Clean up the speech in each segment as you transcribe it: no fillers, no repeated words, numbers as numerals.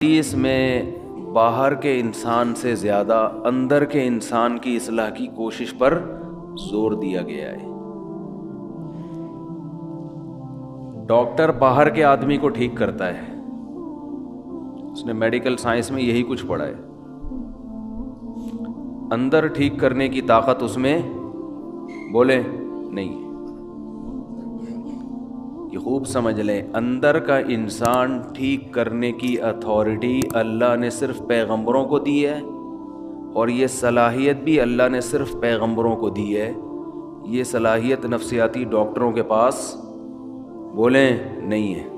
اس میں باہر کے انسان سے زیادہ اندر کے انسان کی اصلاح کی کوشش پر زور دیا گیا ہے۔ ڈاکٹر باہر کے آدمی کو ٹھیک کرتا ہے، اس نے میڈیکل سائنس میں یہی کچھ پڑھا ہے۔ اندر ٹھیک کرنے کی طاقت اس میں بولے نہیں ہے۔ یہ خوب سمجھ لیں، اندر کا انسان ٹھیک کرنے کی اتھارٹی اللہ نے صرف پیغمبروں کو دی ہے، اور یہ صلاحیت بھی اللہ نے صرف پیغمبروں کو دی ہے۔ یہ صلاحیت نفسیاتی ڈاکٹروں کے پاس بولیں نہیں ہے۔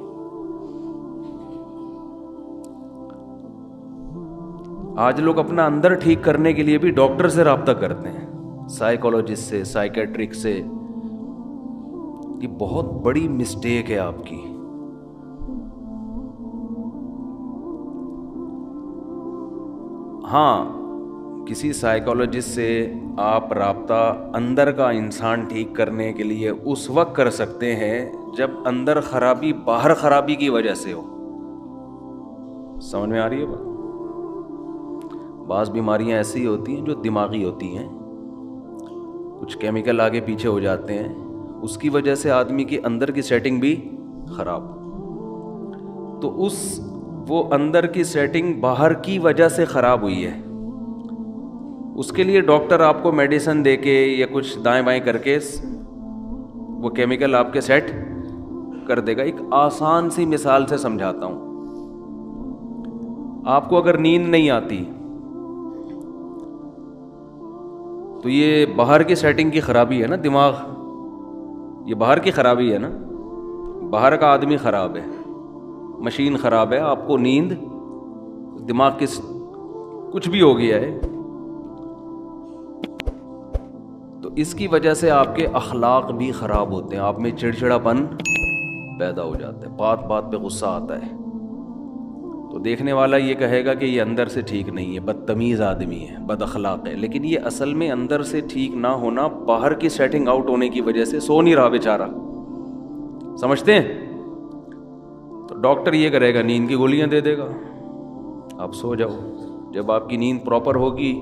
آج لوگ اپنا اندر ٹھیک کرنے کے لیے بھی ڈاکٹر سے رابطہ کرتے ہیں، سائیکولوجسٹ سے، سائیکیٹرک سے۔ یہ بہت بڑی مسٹیک ہے آپ کی۔ ہاں، کسی سائیکولوجسٹ سے آپ رابطہ اندر کا انسان ٹھیک کرنے کے لیے اس وقت کر سکتے ہیں جب اندر خرابی باہر خرابی کی وجہ سے ہو۔ سمجھ میں آ رہی ہے بات؟ بعض بیماریاں ایسی ہوتی ہیں جو دماغی ہوتی ہیں، کچھ کیمیکل آگے پیچھے ہو جاتے ہیں، اس کی وجہ سے آدمی کی اندر کی سیٹنگ بھی خراب، تو وہ اندر کی سیٹنگ باہر کی وجہ سے خراب ہوئی ہے۔ اس کے لیے ڈاکٹر آپ کو میڈیسن دے کے یا کچھ دائیں بائیں کر کے وہ کیمیکل آپ کے سیٹ کر دے گا۔ ایک آسان سی مثال سے سمجھاتا ہوں۔ آپ کو اگر نیند نہیں آتی تو یہ باہر کی سیٹنگ کی خرابی ہے نا، دماغ، یہ باہر کی خرابی ہے نا، باہر کا آدمی خراب ہے، مشین خراب ہے، آپ کو نیند، دماغ کی کچھ بھی ہو گیا ہے، تو اس کی وجہ سے آپ کے اخلاق بھی خراب ہوتے ہیں، آپ میں چڑچڑاپن پیدا ہو جاتا ہے، بات بات پہ غصہ آتا ہے، تو دیکھنے والا یہ کہے گا کہ یہ اندر سے ٹھیک نہیں ہے، بدتمیز آدمی ہے، بد اخلاق ہے، لیکن یہ اصل میں اندر سے ٹھیک نہ ہونا باہر کی سیٹنگ آؤٹ ہونے کی وجہ سے سو نہیں رہا بیچارہ۔ سمجھتے ہیں؟ تو ڈاکٹر یہ کرے گا، نیند کی گولیاں دے دے گا، آپ سو جاؤ۔ جب آپ کی نیند پراپر ہوگی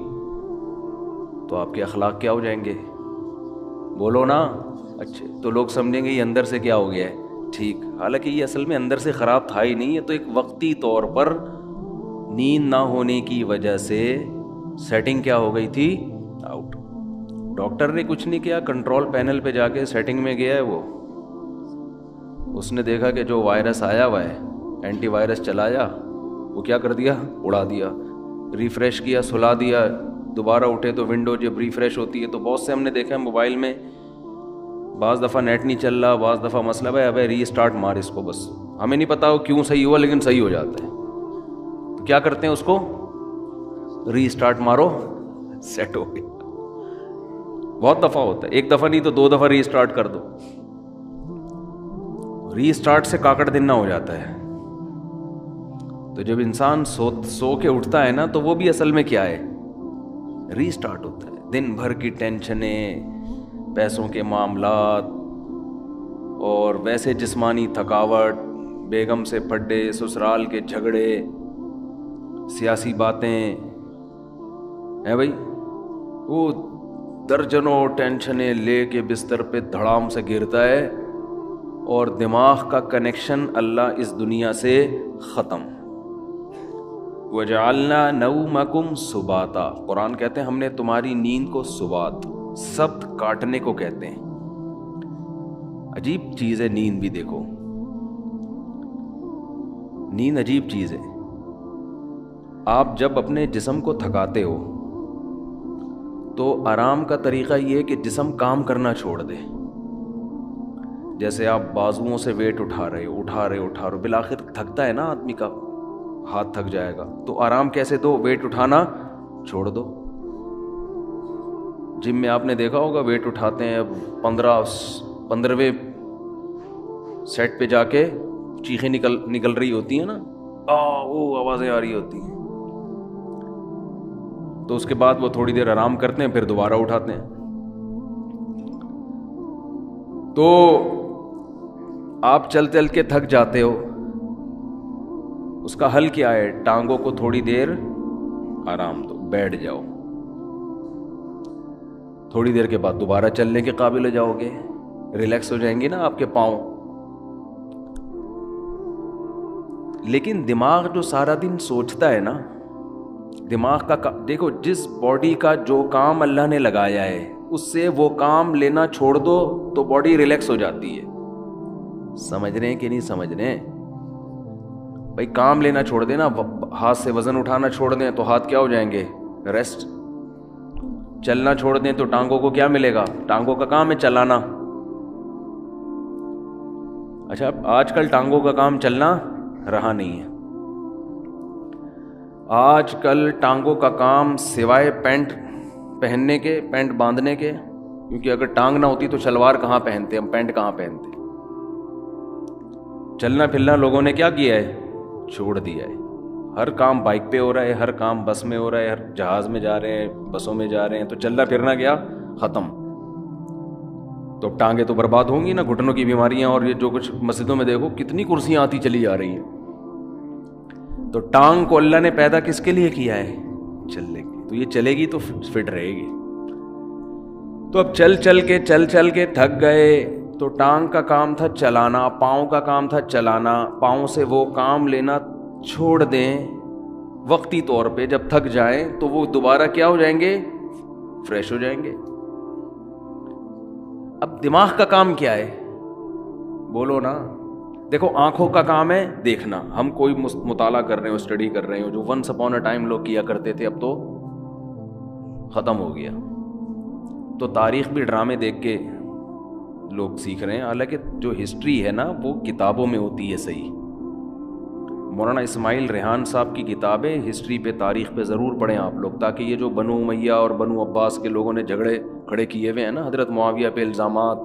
تو آپ کے اخلاق کیا ہو جائیں گے؟ بولو نا، اچھے، تو لوگ سمجھیں گے یہ اندر سے کیا ہو گیا ہے، ٹھیک، حالانکہ یہ اصل میں اندر سے خراب تھا ہی نہیں، یہ تو ایک وقتی طور پر نیند نہ ہونے کی وجہ سے سیٹنگ کیا ہو گئی تھی، آؤٹ۔ ڈاکٹر نے کچھ نہیں کیا، کنٹرول پینل پہ جا کے سیٹنگ میں گیا ہے، وہ اس نے دیکھا کہ جو وائرس آیا ہوا ہے، اینٹی وائرس چلایا، وہ کیا کر دیا، اڑا دیا، ریفریش کیا، سلا دیا، دوبارہ اٹھے تو ونڈو جب ریفریش ہوتی ہے تو بہت سے ہم نے دیکھا ہے موبائل میں، بعض دفعہ نیٹ نہیں چل رہا، بعض دفعہ مسئلہ ہے، ابے ری اسٹارٹ مار اس کو، بس ہمیں نہیں پتا وہ کیوں صحیح ہوا لیکن صحیح ہو جاتا ہے، تو کیا کرتے ہیں اس کو، ری اسٹارٹ مارو، سیٹ ہو گیا۔ بہت دفعہ ہوتا ہے، ایک دفعہ نہیں تو 2 دفعہ ری اسٹارٹ کر دو، ری اسٹارٹ سے کاکڑ دن ہو جاتا ہے۔ تو جب انسان سو کے اٹھتا ہے نا تو وہ بھی اصل میں کیا ہے، ری اسٹارٹ ہوتا ہے۔ دن بھر کی ٹینشنیں، پیسوں کے معاملات، اور ویسے جسمانی تھکاوٹ، بیگم سے پھڈے، سسرال کے جھگڑے، سیاسی باتیں ہیں بھائی، وہ درجنوں ٹینشنیں لے کے بستر پہ دھڑام سے گرتا ہے، اور دماغ کا کنیکشن اللہ اس دنیا سے ختم۔ وَجَعَلْنَا نَوْمَكُمْ سُبَاتًا، قرآن کہتے ہیں ہم نے تمہاری نیند کو سبات، سبت کاٹنے کو کہتے ہیں۔ عجیب چیز ہے نیند بھی، دیکھو نیند عجیب چیز ہے۔ آپ جب اپنے جسم کو تھکاتے ہو تو آرام کا طریقہ یہ ہے کہ جسم کام کرنا چھوڑ دے۔ جیسے آپ بازوؤں سے ویٹ اٹھا رہے ہو، بالآخر تھکتا ہے نا آدمی کا ہاتھ، تھک جائے گا، تو آرام کیسے دو، ویٹ اٹھانا چھوڑ دو۔ جم میں آپ نے دیکھا ہوگا ویٹ اٹھاتے ہیں، 15ویں سیٹ پہ جا کے چیخیں نکل رہی ہوتی ہیں نا، وہ آوازیں آ رہی ہوتی ہیں، تو اس کے بعد وہ تھوڑی دیر آرام کرتے ہیں، پھر دوبارہ اٹھاتے ہیں۔ تو آپ چل کے تھک جاتے ہو، اس کا حل کیا ہے؟ ٹانگوں کو تھوڑی دیر آرام دو، بیٹھ جاؤ، تھوڑی دیر کے بعد دوبارہ چلنے کے قابل ہو جاؤ گے، ریلیکس ہو جائیں گے نا آپ کے پاؤں۔ لیکن دماغ جو سارا دن سوچتا ہے نا، دماغ کا دیکھو، جس باڈی کا جو کام اللہ نے لگایا ہے اس سے وہ کام لینا چھوڑ دو تو باڈی ریلیکس ہو جاتی ہے۔ سمجھ رہے ہیں کہ نہیں سمجھ رہے ہیں بھائی؟ کام لینا چھوڑ دینا، ہاتھ سے وزن اٹھانا چھوڑ دیں تو ہاتھ کیا ہو جائیں گے؟ ریسٹ۔ چلنا چھوڑ دیں تو ٹانگوں کو کیا ملے گا؟ ٹانگوں کا کام ہے چلانا۔ اچھا، آج کل ٹانگوں کا کام چلنا رہا نہیں ہے۔ آج کل ٹانگوں کا کام سوائے پینٹ پہننے کے، پینٹ باندھنے کے، کیونکہ اگر ٹانگ نہ ہوتی تو شلوار کہاں پہنتے، ہم پینٹ کہاں پہنتے۔ چلنا پھرنا لوگوں نے کیا کیا ہے؟ چھوڑ دیا ہے۔ ہر کام بائک پہ ہو رہا ہے، ہر کام بس میں ہو رہا ہے، ہر جہاز میں جا رہے ہیں، بسوں میں جا رہے ہیں، تو چلنا پھرنا گیا ختم۔ تو ٹانگیں تو برباد ہوں گی نا، گھٹنوں کی بیماریاں، اور یہ جو کچھ مسجدوں میں دیکھو کتنی کرسیاں آتی چلی جا رہی ہیں۔ تو ٹانگ کو اللہ نے پیدا کس کے لیے کیا ہے؟ چلنے کے، تو یہ چلے گی تو فٹ رہے گی۔ تو اب چل چل کے تھک گئے، تو ٹانگ کا کام تھا چلانا، پاؤں کا کام تھا چلانا، پاؤں سے وہ کام لینا چھوڑ دیں وقتی طور پہ، جب تھک جائیں تو وہ دوبارہ کیا ہو جائیں گے؟ فریش ہو جائیں گے۔ اب دماغ کا کام کیا ہے؟ بولو نا۔ دیکھو، آنکھوں کا کام ہے دیکھنا، ہم کوئی مطالعہ کر رہے ہو، اسٹڈی کر رہے ہو، جو ونس اپون اے ٹائم لوگ کیا کرتے تھے اب تو ختم ہو گیا۔ تو تاریخ بھی ڈرامے دیکھ کے لوگ سیکھ رہے ہیں، حالانکہ جو ہسٹری ہے نا وہ کتابوں میں ہوتی ہے صحیح۔ مولانا اسماعیل ریحان صاحب کی کتابیں ہسٹری پہ، تاریخ پہ ضرور پڑھیں آپ لوگ، تاکہ یہ جو بنو امیہ اور بنو عباس کے لوگوں نے جھگڑے کھڑے کیے ہوئے ہیں نا، حضرت معاویہ پہ الزامات،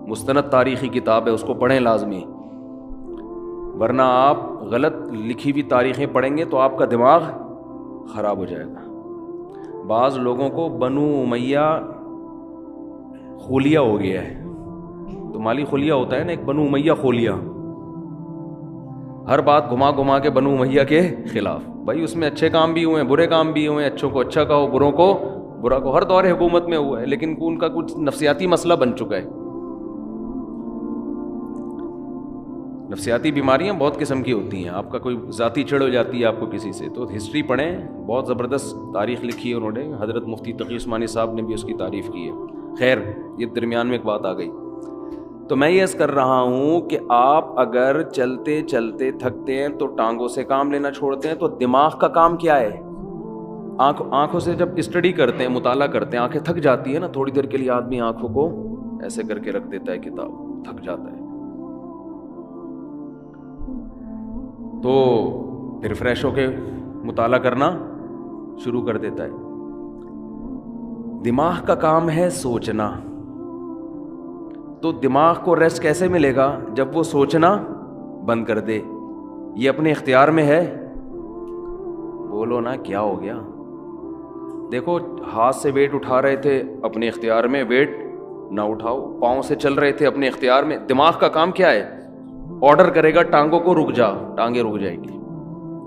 مستند تاریخی کتاب ہے، اس کو پڑھیں لازمی، ورنہ آپ غلط لکھی ہوئی تاریخیں پڑھیں گے تو آپ کا دماغ خراب ہو جائے گا۔ بعض لوگوں کو بنو امیہ خلیہ ہو گیا ہے، تو مالی خلیہ ہوتا ہے نا، ایک بنو امیہ خلیہ، ہر بات گھما گھما کے بنو امیہ کے خلاف۔ بھائی اس میں اچھے کام بھی ہوئے ہیں، برے کام بھی ہوئے ہیں، اچھوں کو اچھا کہو، بروں کو برا کہو، ہر دور حکومت میں ہوا ہے، لیکن ان کا کچھ نفسیاتی مسئلہ بن چکا ہے۔ نفسیاتی بیماریاں بہت قسم کی ہوتی ہیں، آپ کا کوئی ذاتی چڑ ہو جاتی ہے آپ کو کسی سے، تو ہسٹری پڑھیں، بہت زبردست تاریخ لکھی ہے انہوں نے، حضرت مفتی تقی عثمانی صاحب نے بھی اس کی تعریف کی ہے۔ خیر، یہ درمیان میں ایک بات آ گئی، تو میں یہ عرض کر رہا ہوں کہ آپ اگر چلتے چلتے تھکتے ہیں تو ٹانگوں سے کام لینا چھوڑتے ہیں، تو دماغ کا کام کیا ہے؟ آنکھوں سے جب اسٹڈی کرتے ہیں، مطالعہ کرتے ہیں، آنکھیں تھک جاتی ہیں نا، تھوڑی دیر کے لیے آدمی آنکھوں کو ایسے کر کے رکھ دیتا ہے، کتاب تھک جاتا ہے، تو پھر فریش ہو کے مطالعہ کرنا شروع کر دیتا ہے۔ دماغ کا کام ہے سوچنا، تو دماغ کو ریسٹ کیسے ملے گا؟ جب وہ سوچنا بند کر دے۔ یہ اپنے اختیار میں ہے؟ بولو نا، کیا ہو گیا؟ دیکھو، ہاتھ سے ویٹ اٹھا رہے تھے، اپنے اختیار میں، ویٹ نہ اٹھاؤ۔ پاؤں سے چل رہے تھے، اپنے اختیار میں۔ دماغ کا کام کیا ہے؟ آرڈر کرے گا ٹانگوں کو رک جا، ٹانگیں رک جائیں گی۔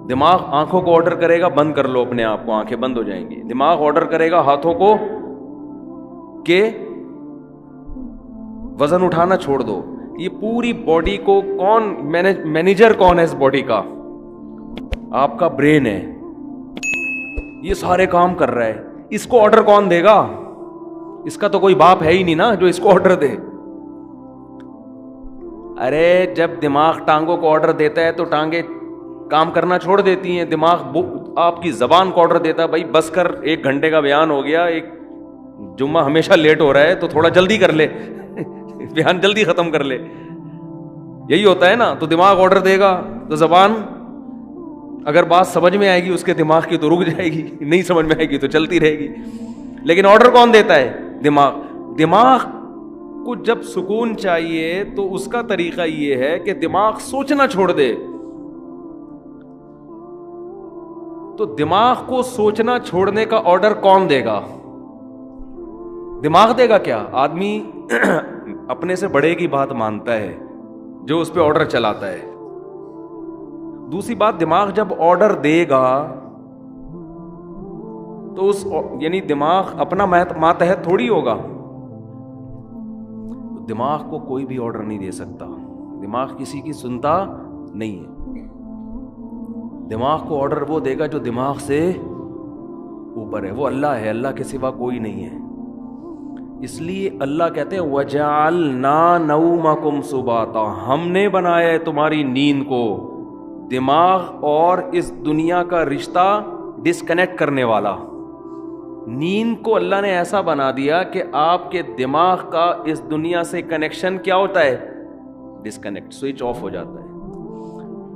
دماغ آنکھوں کو آرڈر کرے گا بند کر لو اپنے آپ کو، آنکھیں بند ہو جائیں گی۔ دماغ آرڈر کرے گا ہاتھوں کو کہ وزن اٹھانا چھوڑ دو۔ یہ پوری باڈی کو کون مینیجر کون ہے اس باڈی کا؟ آپ کا برین ہے، یہ سارے کام کر رہا ہے۔ اس کو آرڈر کون دے گا؟ اس کا تو کوئی باپ ہے ہی نہیں نا جو اس کو آرڈر دے۔ ارے جب دماغ ٹانگوں کو آرڈر دیتا ہے تو ٹانگیں کام کرنا چھوڑ دیتی ہیں۔ دماغ آپ کی زبان کو آرڈر دیتا ہے، بھائی بس کر، 1 گھنٹے کا بیان ہو گیا، ایک جمعہ ہمیشہ لیٹ ہو رہا ہے تو تھوڑا جلدی کر لے، بیان جلدی ختم کر لے، یہی ہوتا ہے نا۔ تو دماغ آرڈر دے گا تو زبان اگر بات سمجھ میں آئے گی اس کے دماغ کی تو رک جائے گی، نہیں سمجھ میں آئے گی تو چلتی رہے گی۔ لیکن آرڈر کون دیتا ہے؟ دماغ۔ دماغ کو جب سکون چاہیے تو اس کا طریقہ یہ ہے کہ دماغ سوچنا چھوڑ دے۔ تو دماغ کو سوچنا چھوڑنے کا آرڈر کون دے گا؟ دماغ دے گا کیا؟ آدمی اپنے سے بڑے کی بات مانتا ہے جو اس پہ آرڈر چلاتا ہے۔ دوسری بات، دماغ جب آرڈر دے گا تو اس یعنی دماغ اپنا ماتحت تھوڑی ہوگا. دماغ کو کوئی بھی آرڈر نہیں دے سکتا. دماغ کسی کی سنتا نہیں ہے. دماغ کو آرڈر وہ دے گا جو دماغ سے اوپر ہے، وہ اللہ ہے، اللہ کے سوا کوئی نہیں ہے. اس لیے اللہ کہتے ہیں وَجَعَلْنَا نَوْمَكُمْ سُبَاتًا، ہم نے بنایا ہے تمہاری نیند کو دماغ اور اس دنیا کا رشتہ ڈسکنیکٹ کرنے والا. نیند کو اللہ نے ایسا بنا دیا کہ آپ کے دماغ کا اس دنیا سے کنیکشن کیا ہوتا ہے؟ ڈسکنیکٹ، سوئچ آف ہو جاتا ہے.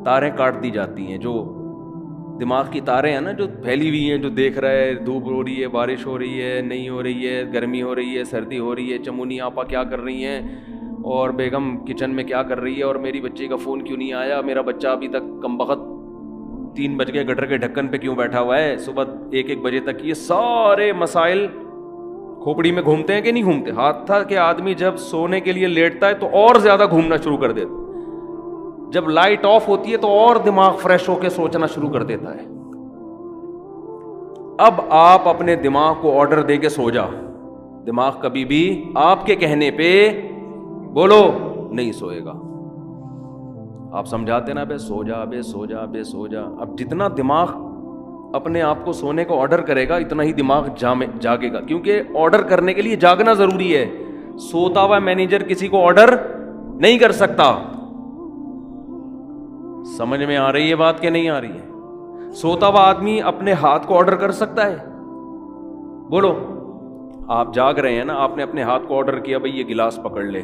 تاریں کاٹ دی جاتی ہیں، جو دماغ کی تاریں ہیں نا جو پھیلی ہوئی ہیں، جو دیکھ رہا ہے دھوپ ہو رہی ہے، بارش ہو رہی ہے، نہیں ہو رہی ہے، گرمی ہو رہی ہے، سردی ہو رہی ہے، چمونی آپا کیا کر رہی ہیں، اور بیگم کچن میں کیا کر رہی ہے، اور میری بچی کا فون کیوں نہیں آیا، میرا بچہ ابھی تک کمبخت 3 بج گئے گٹر کے ڈھکن پہ کیوں بیٹھا ہوا ہے، صبح 1 بجے تک. یہ سارے مسائل کھوپڑی میں گھومتے ہیں کہ نہیں گھومتے؟ حتیٰ کہ آدمی جب سونے کے لیے لیٹتا ہے تو اور زیادہ گھومنا شروع کر دیتا. جب لائٹ آف ہوتی ہے تو اور دماغ فریش ہو کے سوچنا شروع کر دیتا ہے. اب آپ اپنے دماغ کو آرڈر دے کے سو جا. دماغ کبھی بھی آپ کے کہنے پہ بولو نہیں سوئے گا. آپ سمجھاتے نا بے سو جا، بے سو جا، بے سو جا. اب جتنا دماغ اپنے آپ کو سونے کو آرڈر کرے گا اتنا ہی دماغ جاگے گا، کیونکہ آرڈر کرنے کے لیے جاگنا ضروری ہے. سوتا ہوا مینیجر کسی کو آرڈر نہیں کر سکتا. سمجھ میں آ رہی ہے بات کہ نہیں آ رہی ہے؟ سوتا ہوا آدمی اپنے ہاتھ کو آرڈر کر سکتا ہے؟ بولو. آپ جاگ رہے ہیں نا، آپ نے اپنے ہاتھ کو آرڈر کیا بھئی یہ گلاس پکڑ لے،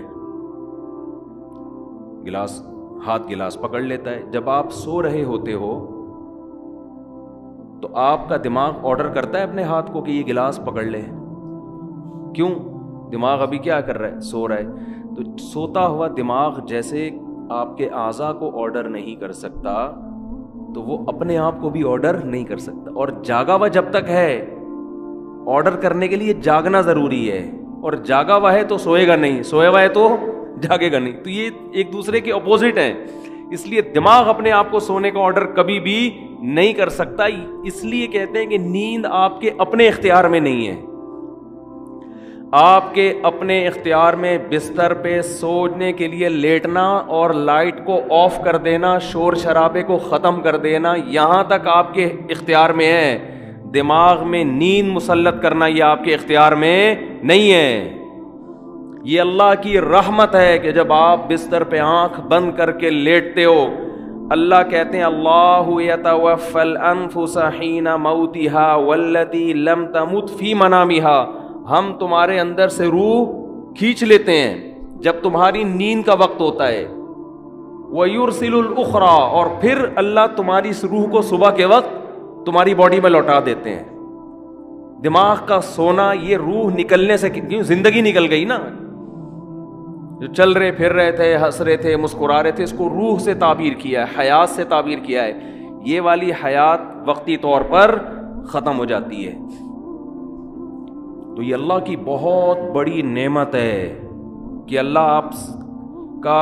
ہاتھ گلاس پکڑ لیتا ہے. جب آپ سو رہے ہوتے ہو تو آپ کا دماغ آرڈر کرتا ہے اپنے ہاتھ کو کہ یہ گلاس پکڑ لے. کیوں؟ دماغ ابھی کیا کر رہا ہے؟ سو رہا ہے. تو سوتا ہوا دماغ جیسے آپ کے اعضاء کو آرڈر نہیں کر سکتا تو وہ اپنے آپ کو بھی آرڈر نہیں کر سکتا. اور جاگا ہوا جب تک ہے، آرڈر کرنے کے لیے جاگنا ضروری ہے. اور جاگا ہوا ہے تو سوئے گا نہیں، سوئے ہوا ہے تو جاگے گا نہیں. تو یہ ایک دوسرے کے اپوزٹ ہیں. اس لیے دماغ اپنے آپ کو سونے کا آرڈر کبھی بھی نہیں کر سکتا. اس لیے کہتے ہیں کہ نیند آپ کے اپنے اختیار میں نہیں ہے. آپ کے اپنے اختیار میں بستر پہ سونے کے لیے لیٹنا اور لائٹ کو آف کر دینا، شور شرابے کو ختم کر دینا، یہاں تک آپ کے اختیار میں ہے. دماغ میں نیند مسلط کرنا یہ آپ کے اختیار میں نہیں ہے. یہ اللہ کی رحمت ہے کہ جب آپ بستر پہ آنکھ بند کر کے لیٹتے ہو، اللہ کہتے ہیں اللہ یتوفی الانفس حین موتها والتی لم تمت فی منامها، ہم تمہارے اندر سے روح کھینچ لیتے ہیں جب تمہاری نیند کا وقت ہوتا ہے. وَيُرْسِلُ الْأُخْرَى، اور پھر اللہ تمہاری اس روح کو صبح کے وقت تمہاری باڈی میں لوٹا دیتے ہیں. دماغ کا سونا یہ روح نکلنے سے، کیوں زندگی نکل گئی نا، جو چل رہے پھر رہے تھے، ہنس رہے تھے، مسکرا رہے تھے، اس کو روح سے تعبیر کیا ہے، حیات سے تعبیر کیا ہے. یہ والی حیات وقتی طور پر ختم ہو جاتی ہے. تو یہ اللہ کی بہت بڑی نعمت ہے کہ اللہ آپ کا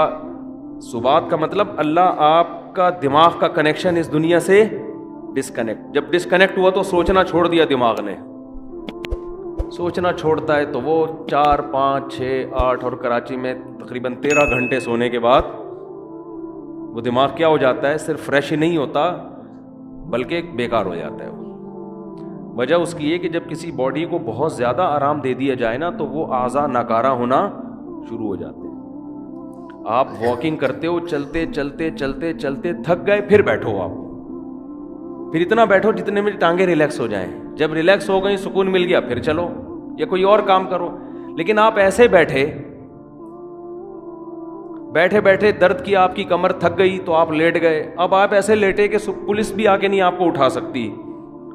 سبات کا مطلب اللہ آپ کا دماغ کا کنیکشن اس دنیا سے ڈسکنیکٹ. جب ڈسکنیکٹ ہوا تو سوچنا چھوڑ دیا دماغ نے. سوچنا چھوڑتا ہے تو وہ 4 5 6 8 اور کراچی میں تقریباً 13 گھنٹے سونے کے بعد وہ دماغ کیا ہو جاتا ہے؟ صرف فریش ہی نہیں ہوتا بلکہ بیکار ہو جاتا ہے. وجہ اس کی یہ کہ جب کسی باڈی کو بہت زیادہ آرام دے دیا جائے نا تو وہ اعضاء ناکارہ ہونا شروع ہو جاتے ہیں. آپ واکنگ کرتے ہو، چلتے چلتے چلتے چلتے تھک گئے، پھر بیٹھو. آپ پھر اتنا بیٹھو جتنے میں ٹانگیں ریلیکس ہو جائیں. جب ریلیکس ہو گئی، سکون مل گیا، پھر چلو یا کوئی اور کام کرو. لیکن آپ ایسے بیٹھے بیٹھے درد کی آپ کی کمر تھک گئی تو آپ لیٹ گئے. اب آپ ایسے لیٹے کہ پولیس بھی آ کے نہیں آپ کو اٹھا سکتی،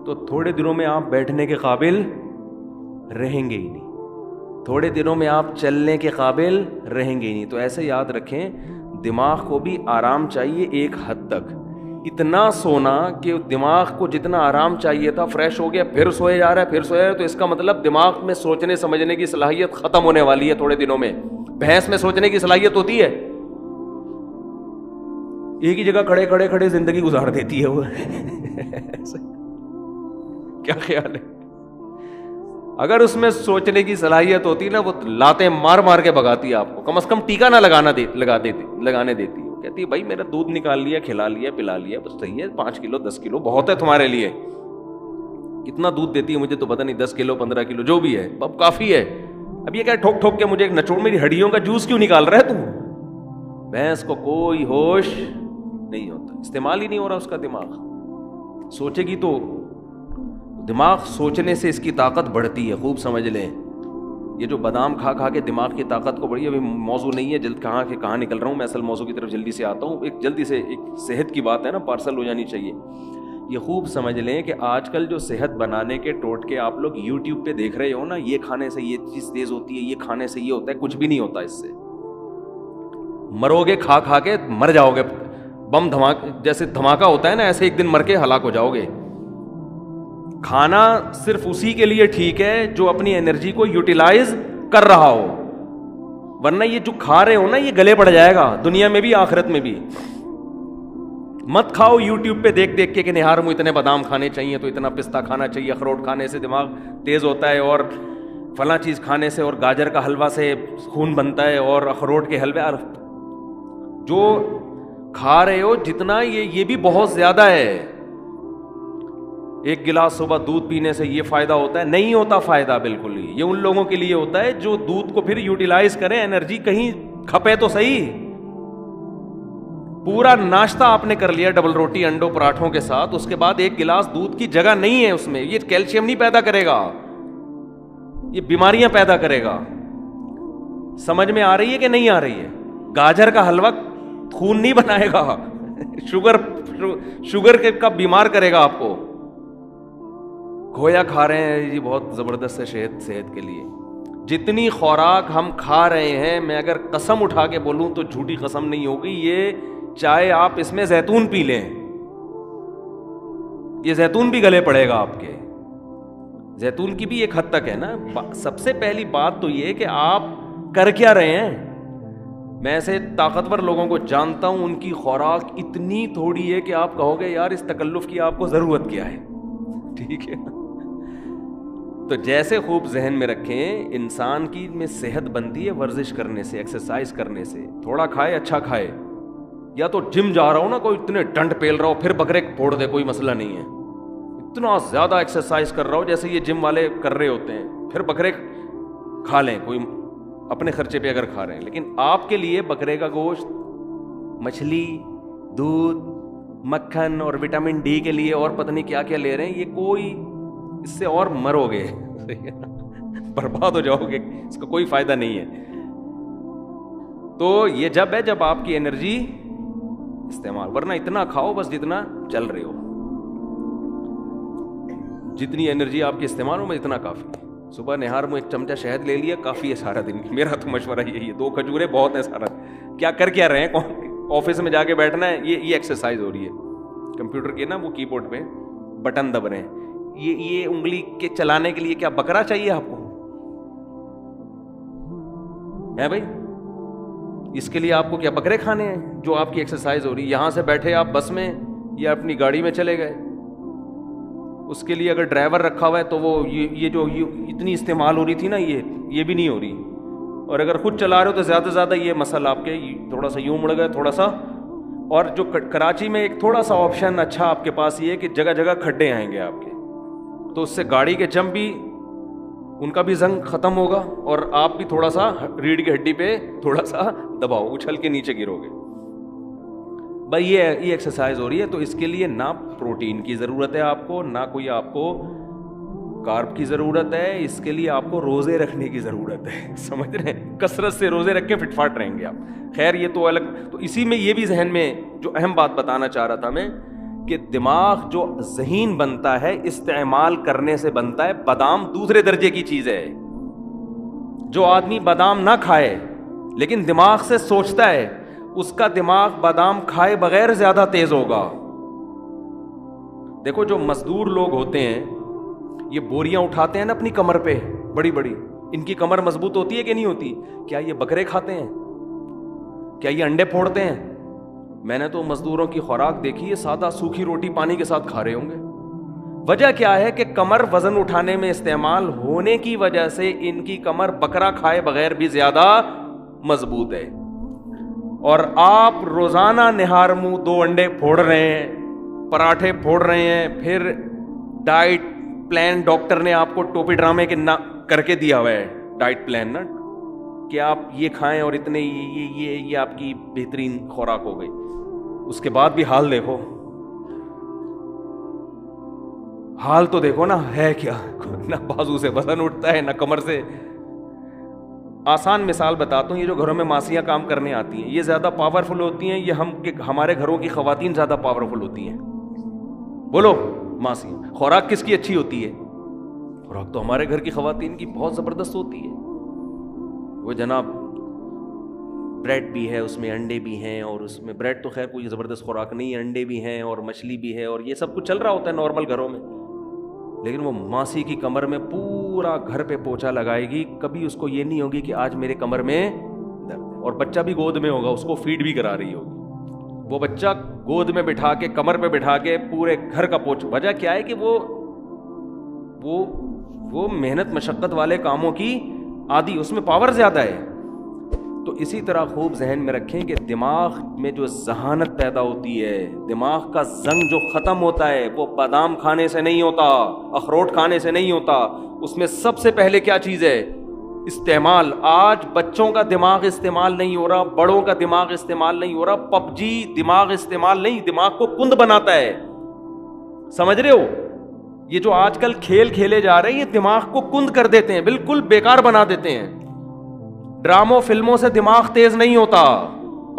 تو تھوڑے دنوں میں آپ بیٹھنے کے قابل رہیں گے ہی نہیں. تھوڑے دنوں میں آپ چلنے کے قابل رہیں گے ہی نہیں. تو ایسے یاد رکھیں دماغ کو بھی آرام چاہیے ایک حد تک. اتنا سونا کہ دماغ کو جتنا آرام چاہیے تھا فریش ہو گیا، پھر سوئے جا رہا ہے، پھر سوئے جا رہا ہے، تو اس کا مطلب دماغ میں سوچنے سمجھنے کی صلاحیت ختم ہونے والی ہے تھوڑے دنوں میں. بھینس میں سوچنے کی صلاحیت ہوتی ہے؟ ایک ہی جگہ کھڑے کھڑے کھڑے زندگی گزار دیتی ہے وہ. کیا خیال ہے؟ اگر اس میں سوچنے کی صلاحیت ہوتی نا, وہ لاتیں مار مار کے بھگاتی ہے آپ کو, کم از کم ٹیکا نہ لگانے دیتی. کہتی ہے بھائی میرا دودھ نکال لیا, کھلا لیا, پلا لیا, بس صحیح ہے, 5 کلو 10 کلو بہت ہے تمہارے لیے. کتنا دودھ دیتی ہے مجھے تو پتہ نہیں, 10 کلو 15 کلو جو بھی ہے, اب کافی ہے. اب یہ کیا ٹھوک ٹھوک کے مجھے ایک نچوڑ میری ہڈیوں کا جوس کیوں نکال رہا ہے تو؟ بھینس کو کوئی ہوش نہیں ہوتا, استعمال ہی نہیں ہو رہا اس کا دماغ. سوچے گی تو دماغ سوچنے سے اس کی طاقت بڑھتی ہے, خوب سمجھ لیں. یہ جو بادام کھا کھا کے دماغ کی طاقت کو بڑھی, ابھی موضوع نہیں ہے, جلد کہاں نکل رہا ہوں میں, اصل موضوع کی طرف جلدی سے آتا ہوں. ایک جلدی سے ایک صحت کی بات ہے نا, پارسل ہو جانی چاہیے. یہ خوب سمجھ لیں کہ آج کل جو صحت بنانے کے ٹوٹکے آپ لوگ یوٹیوب پہ دیکھ رہے ہو نا, یہ کھانے سے یہ چیز تیز ہوتی ہے, یہ کھانے سے یہ ہوتا ہے, کچھ بھی نہیں ہوتا اس سے. مرو گے کھا کھا کے, مر جاؤ گے. بم جیسے دھماکہ ہوتا ہے نا, ایسے ایک دن مر کے ہلاک ہو جاؤ گے. کھانا صرف اسی کے لیے ٹھیک ہے جو اپنی انرجی کو یوٹیلائز کر رہا ہو, ورنہ یہ جو کھا رہے ہو نا یہ گلے پڑ جائے گا, دنیا میں بھی آخرت میں بھی. مت کھاؤ یوٹیوب پہ دیکھ دیکھ کے کہ نہار مجھے اتنے بادام کھانے چاہیے, تو اتنا پستہ کھانا چاہیے, اخروٹ کھانے سے دماغ تیز ہوتا ہے, اور فلاں چیز کھانے سے, اور گاجر کا حلوہ سے خون بنتا ہے, اور اخروٹ کے حلوے. جو کھا رہے ہو جتنا یہ بھی بہت زیادہ ہے. ایک گلاس صبح دودھ پینے سے یہ فائدہ ہوتا ہے؟ نہیں ہوتا فائدہ بالکل ہی. یہ ان لوگوں کے لیے ہوتا ہے جو دودھ کو پھر یوٹیلائز کریں, انرجی کہیں کھپے تو صحیح. پورا ناشتہ آپ نے کر لیا ڈبل روٹی انڈوں پراٹھوں کے ساتھ, اس کے بعد ایک گلاس دودھ کی جگہ نہیں ہے اس میں, یہ کیلشیم نہیں پیدا کرے گا, یہ بیماریاں پیدا کرے گا. سمجھ میں آ رہی ہے کہ نہیں آ رہی ہے؟ گاجر کا حلوہ خون نہیں بنائے گا, شوگر کا بیمار کرے گا آپ کو. کھویا کھا رہے ہیں یہ بہت زبردست ہے صحت کے لیے. جتنی خوراک ہم کھا رہے ہیں, میں اگر قسم اٹھا کے بولوں تو جھوٹی قسم نہیں ہوگی, یہ چاہے آپ اس میں زیتون پی لیں, یہ زیتون بھی گلے پڑے گا آپ کے. زیتون کی بھی ایک حد تک ہے نا. سب سے پہلی بات تو یہ کہ آپ کر کیا رہے ہیں. میں ایسے طاقتور لوگوں کو جانتا ہوں, ان کی خوراک اتنی تھوڑی ہے کہ آپ کہو گے یار اس تکلف کی آپ کو ضرورت کیا ہے. ٹھیک ہے, تو جیسے خوب ذہن میں رکھیں, انسان کی میں صحت بنتی ہے ورزش کرنے سے, ایکسرسائز کرنے سے. تھوڑا کھائے اچھا کھائے, یا تو جم جا رہا ہو نا, کوئی اتنے ڈنڈ پیل رہا ہو پھر بکرے پھوڑ دے, کوئی مسئلہ نہیں ہے. اتنا زیادہ ایکسرسائز کر رہا ہو جیسے یہ جم والے کر رہے ہوتے ہیں, پھر بکرے کھا لیں, کوئی اپنے خرچے پہ اگر کھا رہے ہیں. لیکن آپ کے لیے بکرے کا گوشت, مچھلی, دودھ, مکھن اور وٹامن ڈی کے لیے اور پتہ نہیں کیا کیا لے رہے ہیں, یہ کوئی اس سے اور مرو گے, برباد ہو جاؤ گے, اس کا کوئی فائدہ نہیں ہے. تو یہ جب ہے جب آپ کی انرجی استعمال, ورنہ اتنا کھاؤ بس جتنا چل رہے ہو, جتنی انرجی آپ کی استعمال ہو میں اتنا کافی. صبح نہار میں ایک چمچہ شہد لے لیا, کافی ہے سارا دن. میرا تو مشورہ یہی ہے, 2 کھجوریں بہت ہیں سارا. کیا کر کیا رہے ہیں, آفس میں جا کے بیٹھنا ہے, یہ ایکسرسائز ہو رہی ہے. کمپیوٹر کے نا وہ کی بورڈ پہ بٹن دب رہے ہیں, یہ انگلی کے چلانے کے لیے کیا بکرا چاہیے آپ کو ہے بھائی؟ اس کے لیے آپ کو کیا بکرے کھانے ہیں جو آپ کی ایکسرسائز ہو رہی ہے؟ یہاں سے بیٹھے آپ بس میں یا اپنی گاڑی میں چلے گئے, اس کے لیے اگر ڈرائیور رکھا ہوا ہے تو وہ یہ جو اتنی استعمال ہو رہی تھی نا, یہ بھی نہیں ہو رہی. اور اگر خود چلا رہے ہو تو زیادہ سے زیادہ یہ مسئلہ آپ کے تھوڑا سا یوں مڑ گئے, تھوڑا سا. اور جو کراچی میں ایک تھوڑا سا آپشن اچھا آپ کے پاس یہ ہے کہ جگہ جگہ کھڈے آئیں گے آپ کے, تو اس سے گاڑی کے جم بھی ان کا بھی زنگ ختم ہوگا, اور آپ بھی تھوڑا سا ریڑھ کی ہڈی پہ تھوڑا سا دباؤ, اچھل کے نیچے گرو گے. بھائی یہ ایکسرسائز ہو رہی ہے, تو اس کے لیے نہ پروٹین کی ضرورت ہے آپ کو, نہ کوئی آپ کو کارب کی ضرورت ہے. اس کے لیے آپ کو روزے رکھنے کی ضرورت ہے. سمجھ رہے ہیں؟ کثرت سے روزے رکھ کے فٹ فاٹ رہیں گے آپ. خیر یہ تو الگ. تو اسی میں یہ بھی ذہن میں جو اہم بات بتانا چاہ رہا تھا میں, کہ دماغ جو ذہین بنتا ہے استعمال کرنے سے بنتا ہے. بادام دوسرے درجے کی چیز ہے. جو آدمی بادام نہ کھائے لیکن دماغ سے سوچتا ہے, اس کا دماغ بادام کھائے بغیر زیادہ تیز ہوگا. دیکھو جو مزدور لوگ ہوتے ہیں, یہ بوریاں اٹھاتے ہیں نا اپنی کمر پہ بڑی بڑی, ان کی کمر مضبوط ہوتی ہے کہ نہیں ہوتی؟ کیا یہ بکرے کھاتے ہیں؟ کیا یہ انڈے پھوڑتے ہیں؟ میں نے تو مزدوروں کی خوراک دیکھی ہے، سادہ سوکھی روٹی پانی کے ساتھ کھا رہے ہوں گے۔ وجہ کیا ہے کہ کمر وزن اٹھانے میں استعمال ہونے کی وجہ سے ان کی کمر بکرا کھائے بغیر بھی زیادہ مضبوط ہے۔ اور آپ روزانہ نہار منہ 2 انڈے پھوڑ رہے ہیں، پراٹھے پھوڑ رہے ہیں، پھر ڈائٹ پلان ڈاکٹر نے آپ کو ٹوپی ڈرامے کے کر کے دیا ہوا ہے، ڈائٹ پلان نا، کہ آپ یہ کھائیں اور اتنے یہ آپ کی بہترین خوراک ہو گئی۔ اس کے بعد بھی حال دیکھو، حال تو دیکھو نا ہے کیا، نہ بازو سے وزن اٹھتا ہے نہ کمر سے۔ آسان مثال بتاتا ہوں، یہ جو گھروں میں ماسیاں کام کرنے آتی ہیں یہ زیادہ پاورفل ہوتی ہیں، یہ ہمارے گھروں کی خواتین زیادہ پاورفل ہوتی ہیں؟ بولو ماسیاں۔ خوراک کس کی اچھی ہوتی ہے؟ خوراک تو ہمارے گھر کی خواتین کی بہت زبردست ہوتی ہے۔ وہ جناب بریڈ بھی ہے، اس میں انڈے بھی ہیں، اور اس میں بریڈ تو خیر کوئی زبردست خوراک نہیں ہے، انڈے بھی ہیں اور مچھلی بھی ہے اور یہ سب کچھ چل رہا ہوتا ہے نارمل گھروں میں، لیکن وہ ماسی کی کمر میں پورا گھر پہ پوچھا لگائے گی، کبھی اس کو یہ نہیں ہوگی کہ آج میرے کمر میں درد ہے۔ اور بچہ بھی گود میں ہوگا، اس کو فیڈ بھی کرا رہی ہوگی، وہ بچہ گود میں بٹھا کے کمر پہ بٹھا کے پورے گھر کا پوچھ۔ وجہ کیا ہے کہ وہ محنت مشقت والے کاموں کی عادی، اس میں پاور زیادہ ہے۔ تو اسی طرح خوب ذہن میں رکھیں کہ دماغ میں جو ذہانت پیدا ہوتی ہے، دماغ کا زنگ جو ختم ہوتا ہے، وہ بادام کھانے سے نہیں ہوتا، اخروٹ کھانے سے نہیں ہوتا، اس میں سب سے پہلے کیا چیز ہے؟ استعمال۔ آج بچوں کا دماغ استعمال نہیں ہو رہا، بڑوں کا دماغ استعمال نہیں ہو رہا، پب جی دماغ استعمال نہیں، دماغ کو کند بناتا ہے، سمجھ رہے ہو؟ یہ جو آج کل کھیل کھیلے جا رہے ہیں یہ دماغ کو کند کر دیتے ہیں، بالکل بیکار بنا دیتے ہیں۔ ڈراموں فلموں سے دماغ تیز نہیں ہوتا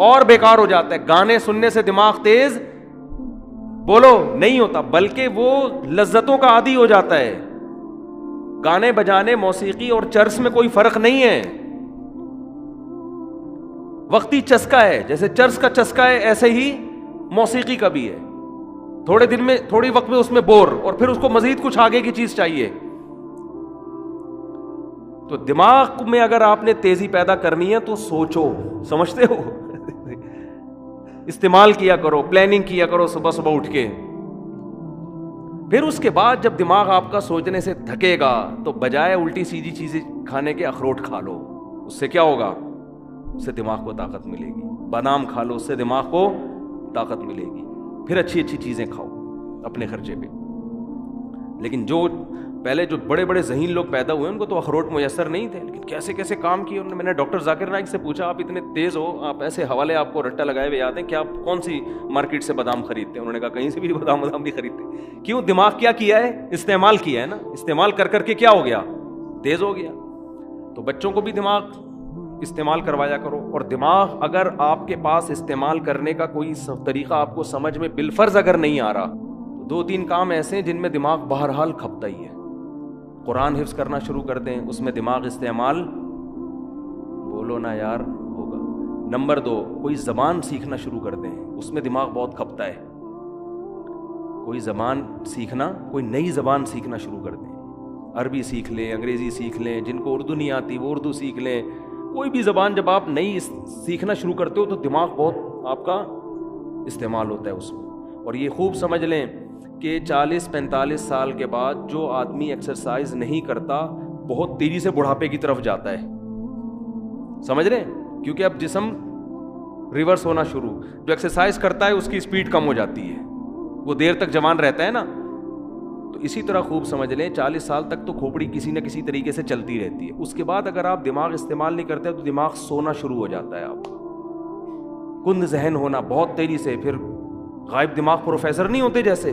اور بیکار ہو جاتا ہے، گانے سننے سے دماغ تیز بولو نہیں ہوتا، بلکہ وہ لذتوں کا عادی ہو جاتا ہے۔ گانے بجانے، موسیقی اور چرس میں کوئی فرق نہیں ہے، وقتی چسکا ہے، جیسے چرس کا چسکا ہے ایسے ہی موسیقی کا بھی ہے، تھوڑے دن میں تھوڑی وقت میں اس میں بور، اور پھر اس کو مزید کچھ آگے کی چیز چاہیے۔ تو دماغ میں اگر آپ نے تیزی پیدا کرنی ہے تو سوچو، سمجھتے ہو، استعمال کیا کرو، پلاننگ کیا کرو صبح صبح اٹھ کے۔ پھر اس کے بعد جب دماغ آپ کا سوچنے سے تھکے گا تو بجائے الٹی سیدھی چیزیں کھانے کے اخروٹ کھا لو، اس سے کیا ہوگا؟ اس سے دماغ کو طاقت ملے گی۔ بادام کھا لو، اس سے دماغ کو طاقت ملے گی۔ پھر اچھی اچھی چیزیں کھاؤ اپنے خرچے پہ۔ لیکن جو پہلے جو بڑے بڑے ذہین لوگ پیدا ہوئے ان کو تو اخروٹ میسر نہیں تھے، لیکن کیسے کیسے کام کیے انہوں نے۔ میں نے ڈاکٹر ذاکر نائک سے پوچھا، آپ اتنے تیز ہو، آپ ایسے حوالے آپ کو رٹا لگائے ہوئے یاد ہیں کہ آپ کون سی مارکیٹ سے بادام خریدتے ہیں؟ انہوں نے کہا کہیں سے بھی بادام نہیں خریدتے۔ کیوں؟ دماغ کیا کیا ہے؟ استعمال کیا ہے نا، استعمال کر کر کے کیا ہو گیا؟ تیز ہو گیا۔ تو بچوں کو بھی دماغ استعمال کروایا کرو، اور دماغ اگر آپ کے پاس استعمال کرنے کا کوئی طریقہ آپ کو سمجھ میں بالفرض اگر نہیں آ رہا، تو 2-3 کام ایسے ہیں جن میں دماغ بہرحال کھپتا ہی ہے۔ قرآن حفظ کرنا شروع کر دیں، اس میں دماغ استعمال بولو نا یار ہوگا۔ نمبر 2، کوئی زبان سیکھنا شروع کر دیں، اس میں دماغ بہت کھپتا ہے۔ کوئی زبان سیکھنا، کوئی نئی زبان سیکھنا شروع کر دیں، عربی سیکھ لیں، انگریزی سیکھ لیں، جن کو اردو نہیں آتی وہ اردو سیکھ لیں۔ کوئی بھی زبان جب آپ نئی سیکھنا شروع کرتے ہو تو دماغ بہت آپ کا استعمال ہوتا ہے اس میں۔ اور یہ خوب سمجھ لیں کہ 40-45 سال کے بعد جو آدمی ایکسرسائز نہیں کرتا بہت تیزی سے بڑھاپے کی طرف جاتا ہے، سمجھ رہے ہیں؟ کیونکہ اب جسم ریورس ہونا شروع، جو ایکسرسائز کرتا ہے اس کی سپیڈ کم ہو جاتی ہے، وہ دیر تک جوان رہتا ہے نا۔ تو اسی طرح خوب سمجھ لیں 40 سال تک تو کھوپڑی کسی نہ کسی طریقے سے چلتی رہتی ہے، اس کے بعد اگر آپ دماغ استعمال نہیں کرتے تو دماغ سونا شروع ہو جاتا ہے، آپ کند ذہن ہونا بہت تیزی سے، پھر غائب دماغ پروفیسر نہیں ہوتے جیسے۔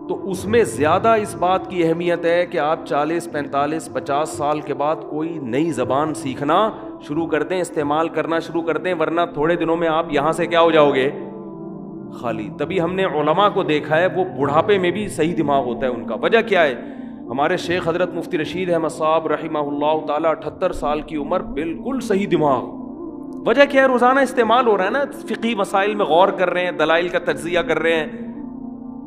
تو اس میں زیادہ اس بات کی اہمیت ہے کہ آپ 40, 45, 50 سال کے بعد کوئی نئی زبان سیکھنا شروع کر دیں، استعمال کرنا شروع کر دیں، ورنہ تھوڑے دنوں میں آپ یہاں سے کیا ہو جاؤ گے؟ خالی۔ تبھی ہم نے علماء کو دیکھا ہے وہ بڑھاپے میں بھی صحیح دماغ ہوتا ہے ان کا۔ وجہ کیا ہے؟ ہمارے شیخ حضرت مفتی رشید احمد صاحب رحمہ اللہ تعالیٰ 78 سال کی عمر، بالکل صحیح دماغ۔ وجہ کیا ہے؟ روزانہ استعمال ہو رہا ہے نا، فقہی مسائل میں غور کر رہے ہیں، دلائل کا تجزیہ کر رہے ہیں،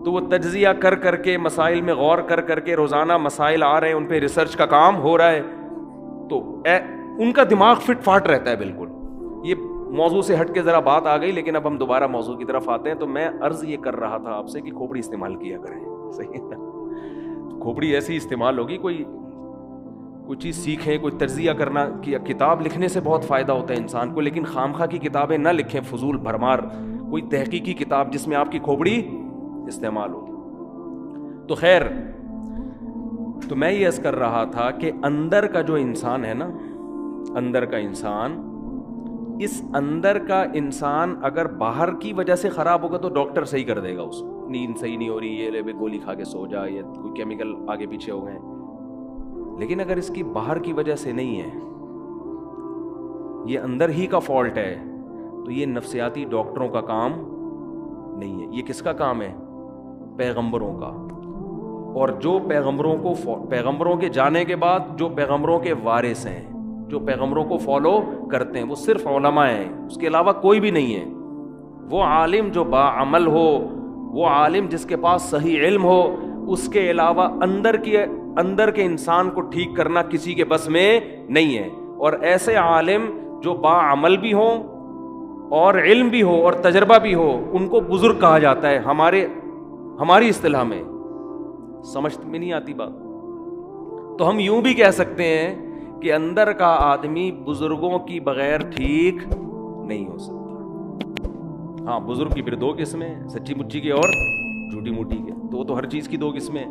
تو وہ تجزیہ کر کر کے مسائل میں غور کر کر کے روزانہ مسائل آ رہے ہیں، ان پہ ریسرچ کا کام ہو رہا ہے، تو ان کا دماغ فٹ فاٹ رہتا ہے بالکل۔ یہ موضوع سے ہٹ کے ذرا بات آ گئی، لیکن اب ہم دوبارہ موضوع کی طرف آتے ہیں. تو میں عرض یہ کر رہا تھا آپ سے کہ کھوپڑی استعمال کیا کریں. صحیح ہے نا؟ کھوپڑی ایسی استعمال ہوگی، کوئی چیز سیکھیں، کوئی تجزیہ کرنا. کتاب لکھنے سے بہت فائدہ ہوتا ہے انسان کو، لیکن خامخواہ کی کتابیں نہ لکھیں، فضول بھرمار. کوئی تحقیقی کتاب جس میں آپ کی کھوپڑی استعمال ہو. تو خیر، تو میں یہ عرض کر رہا تھا کہ اندر کا جو انسان ہے نا، اندر کا انسان، اس اندر کا انسان اگر باہر کی وجہ سے خراب ہوگا تو ڈاکٹر صحیح کر دے گا اس کو. نیند صحیح نہیں ہو رہی، یہ لے گولی کھا کے سو جا، یا کوئی کیمیکل آگے پیچھے ہو گئے. لیکن اگر اس کی باہر کی وجہ سے نہیں ہے، یہ اندر ہی کا فالٹ ہے، تو یہ نفسیاتی ڈاکٹروں کا کام نہیں ہے. یہ کس کا کام ہے؟ پیغمبروں کا. اور جو پیغمبروں کے جانے کے بعد جو پیغمبروں کے وارث ہیں، جو پیغمبروں کو فالو کرتے ہیں، وہ صرف علماء ہیں، اس کے علاوہ کوئی بھی نہیں ہے. وہ عالم جو باعمل ہو، وہ عالم جس کے پاس صحیح علم ہو، اس کے علاوہ اندر کے انسان کو ٹھیک کرنا کسی کے بس میں نہیں ہے. اور ایسے عالم جو باعمل بھی ہوں اور علم بھی ہو اور تجربہ بھی ہو، ان کو بزرگ کہا جاتا ہے ہماری اصطلاح میں. سمجھ میں نہیں آتی بات؟ تو ہم یوں بھی کہہ سکتے ہیں کہ اندر کا آدمی بزرگوں کی بغیر ٹھیک نہیں ہو سکتا. ہاں، بزرگ کی پھر دو قسمیں، سچی مچی کے اور جھوٹی موٹی کے. تو ہر چیز کی دو قسمیں.